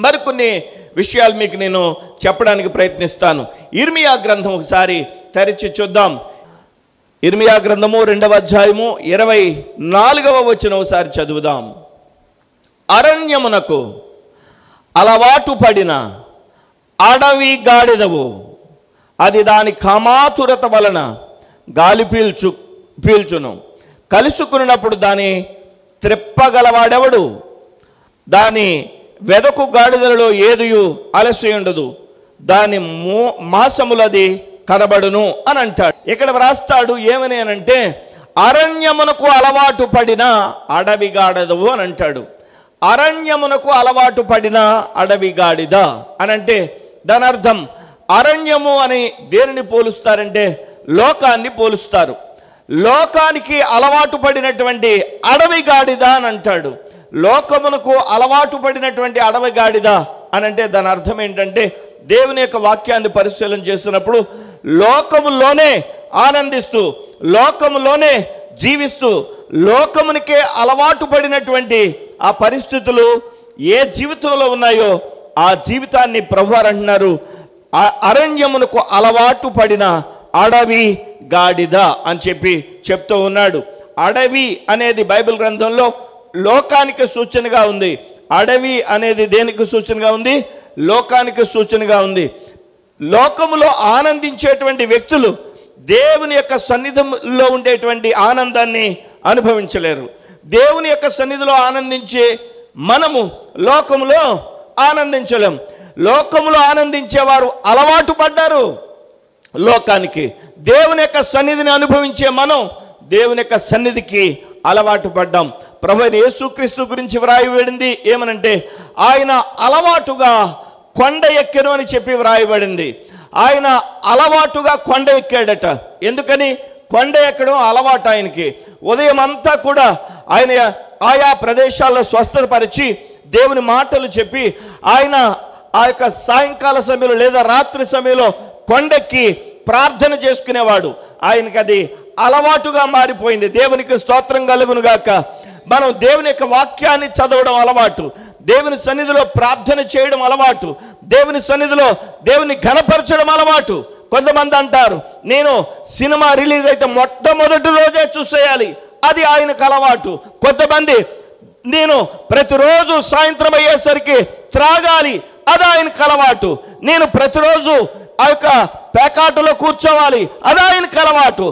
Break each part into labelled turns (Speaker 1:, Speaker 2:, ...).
Speaker 1: మరికొన్ని విషయాలు మీకు నేను చెప్పడానికి ప్రయత్నిస్తాను. ఇర్మియా గ్రంథం ఒకసారి తెరిచి చూద్దాం. ఇర్మియా గ్రంథము 2వ అధ్యాయము 24వ వచనం ఒకసారి చదువుదాం. అరణ్యమునకు అలవాటు పడిన అడవి గాడిదవు, అది దాని కామాతురత వలన గాలి పీల్చును. కలుసుకున్నప్పుడు దాని త్రిప్పగలవాడెవడు? దాని వెదకు గాడిదలలో ఏదియు అలసి ఉండదు, దాని మాసములది కనబడును అని అంటాడు. ఇక్కడ వ్రాస్తాడు ఏమని అనంటే, అరణ్యమునకు అలవాటు పడిన అడవి గాడిదవు అని అంటాడు. అరణ్యమునకు అలవాటు పడిన అడవి గాడిద అనంటే దాని అర్థం, అరణ్యము అని దేనిని పోలుస్తారంటే లోకాన్ని పోలుస్తారు. లోకానికి అలవాటు పడినటువంటి అడవి గాడిద అని అంటాడు. లోకమునకు అలవాటు పడినటువంటి అడవి గాడిద అనంటే దాని అర్థం ఏంటంటే, దేవుని యొక్క వాక్యాన్ని పరిశీలన చేసినప్పుడు లోకములోనే ఆనందిస్తూ, లోకములోనే జీవిస్తూ, లోకమునికే అలవాటు పడినటువంటి ఆ పరిస్థితులు ఏ జీవితంలో ఉన్నాయో ఆ జీవితాన్ని ప్రభువారు అంటున్నారు, అరణ్యమునకు అలవాటు పడిన అడవి గాడిద అని చెప్తూ ఉన్నాడు. అడవి అనేది బైబిల్ గ్రంథంలో లోకానికి సూచనగా ఉంది. అడవి అనేది దేనికి సూచనగా ఉంది? లోకానికి సూచనగా ఉంది. లోకములో ఆనందించేటువంటి వ్యక్తులు దేవుని యొక్క సన్నిధిలో ఉండేటువంటి ఆనందాన్ని అనుభవించలేరు. దేవుని యొక్క సన్నిధిలో ఆనందించే మనము లోకములో ఆనందించలేం. లోకములో ఆనందించేవారు అలవాటు పడ్డారు లోకానికి. దేవుని యొక్క సన్నిధిని అనుభవించే మనం దేవుని యొక్క సన్నిధికి అలవాటు పడ్డాం. ప్రభువైన యేసుక్రీస్తు గురించి వ్రాయబడింది ఏమనంటే, ఆయన అలవాటుగా కొండ ఎక్కెను అని చెప్పి వ్రాయబడింది. ఆయన అలవాటుగా కొండ ఎక్కాడట. ఎందుకని? కొండ ఎక్కడం అలవాటు ఆయనకి. ఉదయం అంతా కూడా ఆయన ఆయా ప్రదేశాల్లో స్వస్థతపరిచి దేవుని మాటలు చెప్పి ఆయన ఆ యొక్క సాయంకాల సమయంలో లేదా రాత్రి సమయంలో కొండెక్కి ప్రార్థన చేసుకునేవాడు. ఆయనకి అది అలవాటుగా మారిపోయింది. దేవునికి స్తోత్రం కలుగును గాక. మనం దేవుని యొక్క వాక్యాన్ని చదవడం అలవాటు, దేవుని సన్నిధిలో ప్రార్థన చేయడం అలవాటు, దేవుని సన్నిధిలో దేవుని ఘనపరచడం అలవాటు. కొంతమంది అంటారు, నేను సినిమా రిలీజ్ అయితే మొట్టమొదటి రోజే చూసేయాలి, అది ఆయనకు అలవాటు. కొంతమంది, నేను ప్రతిరోజు సాయంత్రం అయ్యేసరికి త్రాగాలి, అది ఆయనకు అలవాటు. నేను ప్రతిరోజు ఆ యొక్క పేకాటలో కూర్చోవాలి, అది ఆయనకు అలవాటు.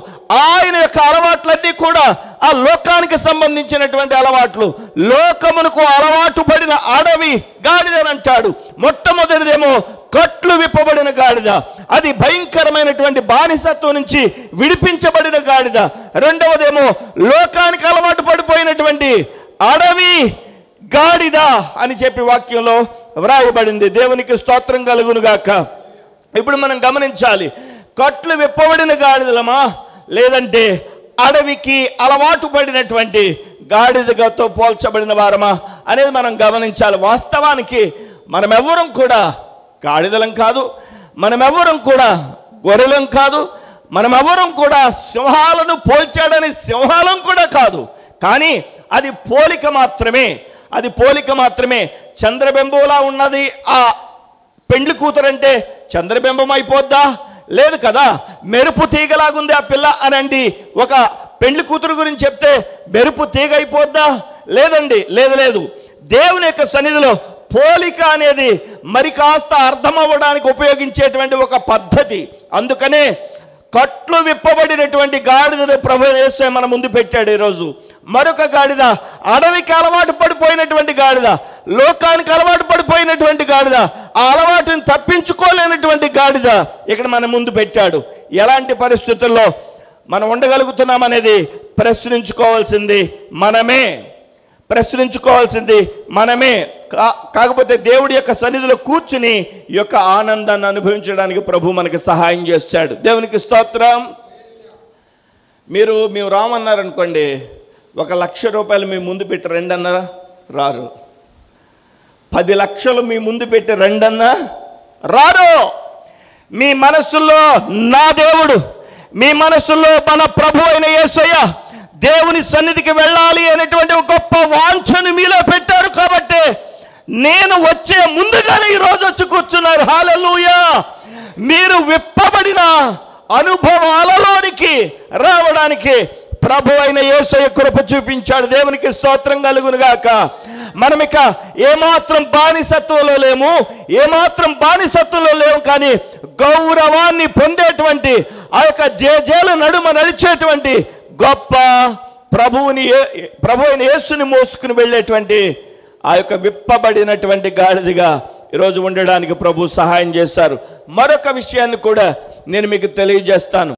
Speaker 1: ఆయన యొక్క అలవాట్లన్నీ కూడా ఆ లోకానికి సంబంధించినటువంటి అలవాట్లు. లోకమునకు అలవాటు పడిన అడవి గాడిదని అంటాడు. మొట్టమొదటిదేమో కట్లు విప్పబడిన గాడిద, అది భయంకరమైనటువంటి బానిసత్వం నుంచి విడిపించబడిన గాడిద. రెండవదేమో లోకానికి అలవాటు పడిపోయినటువంటి అడవి గాడిద అని చెప్పి వాక్యంలో వ్రాయబడింది. దేవునికి స్తోత్రం కలుగును గాక. ఇప్పుడు మనం గమనించాలి, కట్లు విప్పబడిన గాడిదలమా లేదంటే అడవికి అలవాటు పడినటువంటి గాడిదతో పోల్చబడిన వారమా అనేది మనం గమనించాలి. వాస్తవానికి మనమెవ్వరం కూడా గాడిదలం కాదు, మనమెవ్వరం కూడా గొర్రెలం కాదు, మనమెవ్వరం కూడా సింహాలను పోల్చాడని సింహాలం కూడా కాదు. కానీ అది పోలిక మాత్రమే, అది పోలిక మాత్రమే. చంద్రబింబంలా ఉన్నది ఆ పెండ్లి కూతురంటే చంద్రబింబం అయిపోద్దా? లేదు కదా. మెరుపు తీగలాగుంది ఆ పిల్ల అనండి, ఒక పెండ్లి కూతురు గురించి చెప్తే మెరుపు తీగ అయిపోద్దా? లేదండి, లేదు. దేవుని యొక్క సన్నిధిలో పోలిక అనేది మరి కాస్త అర్థం అవ్వడానికి ఉపయోగించేటువంటి ఒక పద్ధతి. అందుకనే కట్లు విప్పబడినటువంటి గాడిదను ప్రభువు యేసు మన ముందు పెట్టాడు. ఈరోజు మరొక గాడిద, అడవికి అలవాటు పడిపోయినటువంటి గాడిద, లోకానికి అలవాటు పడిపోయినటువంటి గాడిద, ఆ అలవాటుని తప్పించుకోలేనటువంటి గాడిద ఇక్కడ మన ముందు పెట్టాడు. ఎలాంటి పరిస్థితుల్లో మనం ఉండగలుగుతున్నాం అనేది ప్రశ్నించుకోవాల్సింది మనమే. కాకపోతే దేవుడి యొక్క సన్నిధిలో కూర్చుని ఈ యొక్క ఆనందాన్ని అనుభవించడానికి ప్రభు మనకి సహాయం చేస్తాడు. దేవునికి స్తోత్రం. మేము రామన్నారనుకోండి, 1,00,000 రూపాయలు మీ ముందు పెట్టి రెండన్నా రారు. 10 లక్షలు మీ ముందు పెట్టి రెండన్నా రారు. మీ మనస్సులో నా దేవుడు, మీ మనస్సులో మన ప్రభు అయిన యేసయ్య దేవుని సన్నిధికి వెళ్ళాలి అనేటువంటి ఒక గొప్ప వాంఛను మీలో పెట్టారు. కాబట్టి నేను వచ్చే ముందుగానే ఈరోజు వచ్చి కూర్చున్నారు. హల్లెలూయా! మీరు విప్పబడిన అనుభవాలలోనికి రావడానికి ప్రభు అయిన యేసయ్య కృప చూపించాడు. దేవునికి స్తోత్రం కలుగును గాక. మనమిక ఏమాత్రం బానిసత్వంలో లేము, కానీ గౌరవాన్ని పొందేటువంటి ఆ యొక్క జేజేల నడుమ నడిచేటువంటి గొప్ప ప్రభు అయిన యేసుని మోసుకుని వెళ్ళేటువంటి ఆ యొక్క విప్పబడినటువంటి గాడిదగా ఈరోజు ఉండడానికి ప్రభు సహాయం చేశారు. మరొక విషయాన్ని కూడా నేను మీకు తెలియజేస్తాను.